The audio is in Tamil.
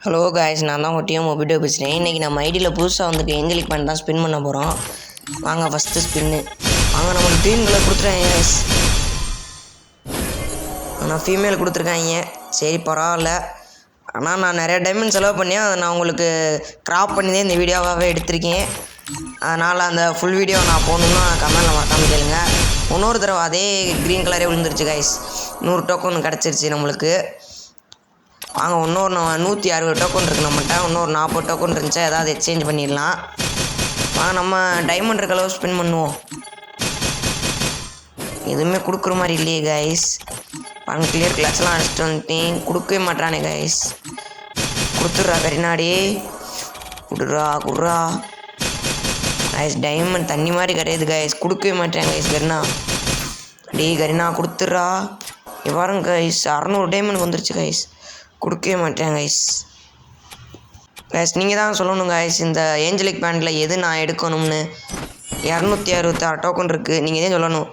ஹலோ காய்ஸ், நான் தான் ஒட்டியும் மொபிட்டோ பேசுகிறேன். இன்றைக்கி நம்ம ஐடியில் புதுசாக வந்துட்டு ஏஞ்சலிக் பேண்ட் தான் ஸ்பின் பண்ண போகிறோம். வாங்க ஃபஸ்ட்டு ஸ்பின்னு. வாங்க நம்மளுக்கு க்ரீன் கலர் கொடுத்துருக்காங்க காய்ஸ். ஆனால் ஃபீமேல் கொடுத்துருக்காங்க. சரி பரவாயில்ல. ஆனால் நான் நிறைய டைமண்ட் செலவு பண்ணேன். அதை நான் உங்களுக்கு க்ராப் பண்ணி தான் இந்த வீடியோவாகவே எடுத்திருக்கேன். அதனால் அந்த ஃபுல் வீடியோ நான் போகணுன்னா கமெண்டில் மறக்காமல் கேளுங்க. இன்னொரு தடவை அதே க்ரீன் கலரே விழுந்துருச்சு காய்ஸ். 100 டோக்கன் கிடச்சிருச்சு நம்மளுக்கு. வாங்க இன்னொரு 160 டோக்கன் இருக்குது நம்மகிட்ட. இன்னொரு 40 டோக்கன் இருந்துச்சா ஏதாவது எக்ஸ்சேஞ்ச் பண்ணிடலாம். வாங்க நம்ம டைமண்ட் இருக்க அளவு ஸ்பின் பண்ணுவோம். எதுவுமே கொடுக்குற மாதிரி இல்லையே கைஸ். வாங்க கிளியர் கிளாஸ்லாம் அடிச்சுட்டு வந்துட்டேன். கொடுக்கவே மாட்டானே கைஸ். கொடுத்துட்றா கரினாடி. குடுறா கைஸ். டைமண்ட் தண்ணி மாதிரி கிடையாது கைஸ். கொடுக்கவே மாட்டேன் கைஸ் கரினா. கரினா கொடுத்துட்றா. பாருங்க கைஸ், 600 டைமண்ட் வந்துருச்சு கைஸ். கொடுக்கவே மாட்டேன் கைஸ். நீங்கள் தான் சொல்லணும் கைஸ், இந்த ஏஞ்சலிக் பேண்டில் எது நான் எடுக்கணும்னு. 266 டோக்கன் இருக்குது. நீங்கள் தான் சொல்லணும்.